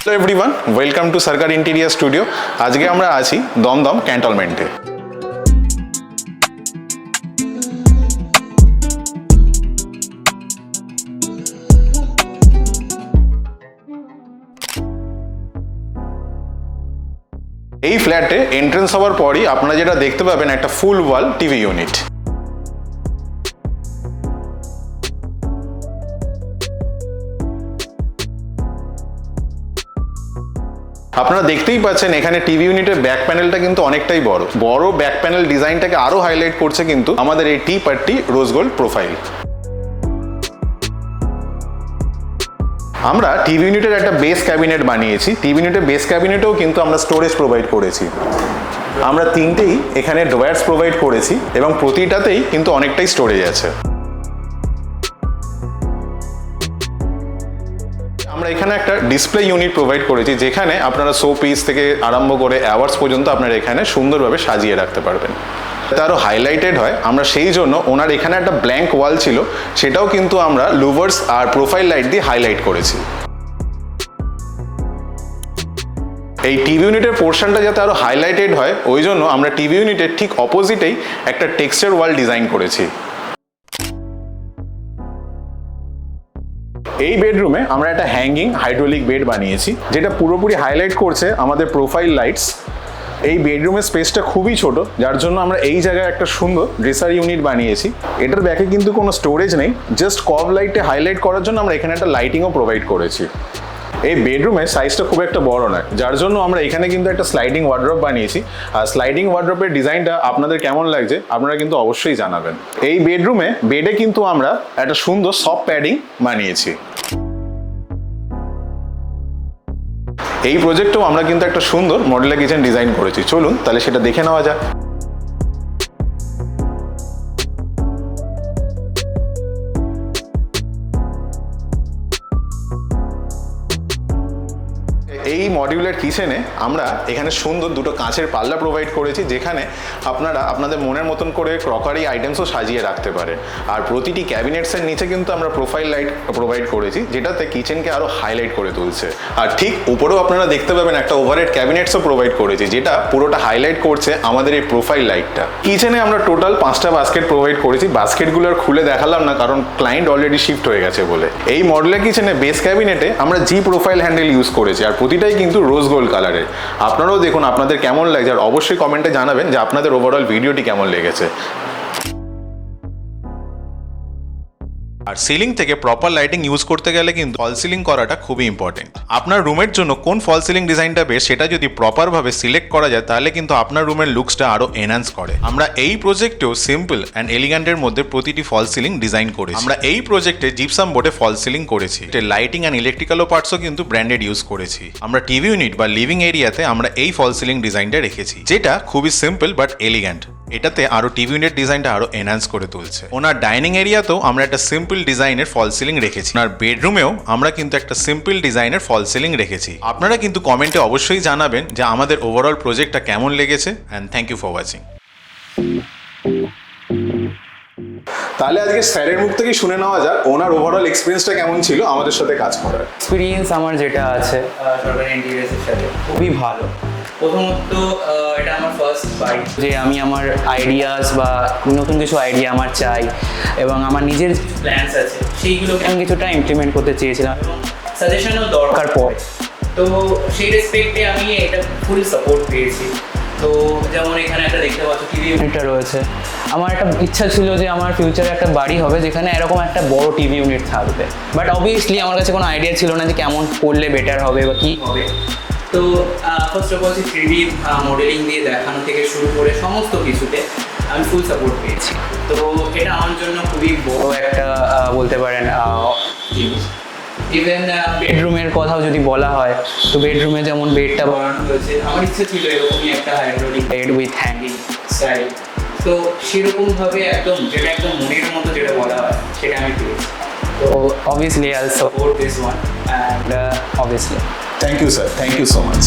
Hello everyone, welcome to Sarkars Interior Studio. আজকে আমরা আছি দমদম ক্যান্টনমেন্টে। এই ফ্ল্যাটে এন্ট্রেন্স হওয়ার পরই আপনারা যেটা দেখতে পাবেন একটা ফুল ওয়াল টিভি ইউনিট। আপনারা দেখতেই পাচ্ছেন এখানে টিভি ইউনিটের ব্যাক প্যানেলটা কিন্তু অনেকটাই বড় ব্যাক প্যানেল ডিজাইনটাকে আরো হাইলাইট করছে কিন্তু আমাদের এই টি পাট্টি রোজ গোল্ড প্রোফাইল। আমরা টিভি ইউনিটের একটা বেস ক্যাবিনেট বানিয়েছি। টিভি ইউনিটের বেস ক্যাবিনেটেও কিন্তু আমরা স্টোরেজ প্রোভাইড করেছি। আমরা তিনটেই এখানে ড্রয়ার্স প্রোভাইড করেছি এবং প্রতিটাতেই কিন্তু অনেকটাই স্টোরেজ আছে। আমরা এখানে একটা ডিসপ্লে ইউনিট প্রোভাইড করেছি যেখানে আপনারা শো পিস থেকে আরম্ভ করে অ্যাওয়ার্ডস পর্যন্ত আপনারা এখানে সুন্দরভাবে সাজিয়ে রাখতে পারবেন। এটা আরও হাইলাইটেড হয় আমরা সেই জন্য ওনার এখানে একটা ব্ল্যাঙ্ক ওয়াল ছিল সেটাও কিন্তু আমরা লুভার্স আর প্রোফাইল লাইট দিয়ে হাইলাইট করেছি। এই টিভি ইউনিটের পোর্শনটা যাতে আরও হাইলাইটেড হয় ওই জন্য আমরা টিভি ইউনিটের ঠিক অপোজিটেই একটা টেক্সচার ওয়াল ডিজাইন করেছি। এই বেডরুমে আমরা একটা হ্যাঙ্গিং হাইড্রোলিক বেড বানিয়েছি যেটা পুরোপুরি হাইলাইট করছে আমাদের প্রোফাইল লাইটস। এই বেডরুমের স্পেসটা খুবই ছোট যার জন্য আমরা এই জায়গায় একটা সুন্দর ড্রেসার ইউনিট বানিয়েছি। এটার ব্যাকে কিন্তু কোনো স্টোরেজ নেই, জাস্ট কর্ভ লাইটে হাইলাইট করার জন্য আমরা এখানে একটা লাইটিংও প্রোভাইড করেছি। এই বেডরুমের সাইজটা খুব একটা বড় নয় যার জন্য আমরা এখানে কিন্তু একটা স্লাইডিং ওয়ার্ড্রপ বানিয়েছি। আর স্লাইডিং ওয়ার্ড্রপের ডিজাইনটা আপনাদের কেমন লাগছে আপনারা কিন্তু অবশ্যই জানাবেন। এই বেডরুমে বেডে কিন্তু আমরা একটা সুন্দর সফট প্যাডিং বানিয়েছি। এই প্রজেক্টেও আমরা কিন্তু একটা সুন্দর মডেলার কিচেন ডিজাইন করেছি, চলুন তাহলে সেটা দেখে নেওয়া যাক। এই মডিউলার কিচেনে আমরা এখানে সুন্দর দুটো কাঁচের পাল্লা প্রোভাইড করেছি যেখানে আপনারা আপনাদের মনের মতন করে ক্রকারি আইটেমসও সাজিয়ে রাখতে পারেন। আর প্রতিটি ক্যাবিনেটসের নিচে কিন্তু আমরা প্রোফাইল লাইট প্রোভাইড করেছি যেটাতে কিচেনকে আরও হাইলাইট করে তুলছে। আর ঠিক উপরেও আপনারা দেখতে পাবেন একটা ওভারহেড ক্যাবিনেটসও প্রোভাইড করেছি যেটা পুরোটা হাইলাইট করছে আমাদের এই প্রোফাইল লাইটটা। কিচেনে আমরা টোটাল 5টা বাস্কেট প্রোভাইড করেছি। বাস্কেটগুলো আর খুলে দেখালাম না কারণ ক্লায়েন্ট অলরেডি শিফট হয়ে গেছে বলে। এই মডেলার কিচেনে বেস ক্যাবিনেটে আমরা জি প্রোফাইল হ্যান্ডেল ইউজ করেছি আর প্রতিটাই কিন্তু রোজ গোল্ড কালারের। আপনারাও দেখুন আপনাদের কেমন লাগছে আর অবশ্যই কমেন্টে জানাবেন যে আপনাদের ওভারঅল ভিডিওটি কেমন লেগেছে। আর সিলিং থেকে প্রপার লাইটিং ইউজ করতে গেলে কিন্তু ফল সিলিং করাটা খুবই ইম্পর্টেন্ট। আপনার রুমের জন্য কোন ফল সিলিং ডিজাইনটা বেশ সেটা যদি প্রপারভাবে সিলেক্ট করা যায় তাহলে কিন্তু আপনার রুমের লুকসটা আরো এনহ্যান্স করে। আমরা এই প্রজেক্টেও সিম্পল অ্যান্ড এলিগ্যান্টের মধ্যে প্রতিটি ফল সিলিং ডিজাইন করেছি। আমরা এই প্রজেক্টে জিপসাম বোর্ডে ফল সিলিং করেছি। লাইটিং অ্যান্ড ইলেকট্রিক্যাল পার্টসও কিন্তু ব্র্যান্ডেড ইউজ করেছি। আমরা টিভি ইউনিট বা লিভিং এরিয়াতে আমরা এই ফল সিলিং ডিজাইনটা রেখেছি যেটা খুবই সিম্পল বাট এলিগ্যান্ট। এটাতে আরো টিভি ইউনিট ডিজাইনটা আরো এনহ্যান্স করে তুলছে। ওনার ডাইনিং এরিয়াতেও আমরা একটা সিম্পল ডিজাইনের ফল সিলিং রেখেছি। ওনার বেডরুমেও আমরা কিন্তু একটা সিম্পল ডিজাইনের ফল সিলিং রেখেছি। আপনারা কিন্তু কমেন্টে অবশ্যই জানাবেন যে আমাদের ওভারঅল প্রজেক্টটা কেমন লেগেছে। And thank you for watching. তাহলে আজকে স্যারের মুখ থেকে শুনে নেওয়া যাক ওনার ওভারঅল এক্সপিরিয়েন্সটা কেমন ছিল আমাদের সাথে কাজ করার। এক্সপিরিয়েন্স আমার যেটা আছে সরকারি ইন্টেরিয়ার্সের সাথে খুবই ভালো। প্রথমত এটা আমার ফার্স্ট বাইট যে আমি আমার আইডিয়াস বা নতুন কিছু আইডিয়া আমার চাই এবং আমার নিজের প্ল্যানস আছে সেইগুলোকে আমি কিছুটা ইমপ্লিমেন্ট করতে চেয়েছিলাম এবং সাজেশনও দরকার পড়ে। তো সেই রেসপেক্টে আমি এটা ফুল সাপোর্ট পেয়েছি। তো যেমন এখানে একটা দেখতে পাচ্ছ টিভি ইউনিটটা রয়েছে। আমার একটা ইচ্ছা ছিল যে আমার ফিউচারে একটা বাড়ি হবে যেখানে এরকম একটা বড় টিভি ইউনিট থাকবে, বাট অবভিয়াসলি আমার কাছে কোনো আইডিয়া ছিল না যে কেমন করলে বেটার হবে বা কী হবে। তো first of all 3D modelling দিয়ে দেখানো থেকে শুরু করে সমস্ত কিছুতে আমি ফুল সাপোর্ট পেয়েছি। তো এটা আমার জন্য খুবই বড় একটা বলতে পারেন জিনিস। ইভেন বেডরুমের কথাও যদি বলা হয় তো বেডরুমে যেমন বেডটা বানানো হয়েছে আমার ইচ্ছে ছিল এরকমই একটা hydraulic bed with hanging style. তো সেরকমভাবে একদম যেটা একদম মনের মতো যেটা বলা হয় সেটা আমি পেয়েছি। তো obviously I will support this one and obviously thank you sir, thank you so much.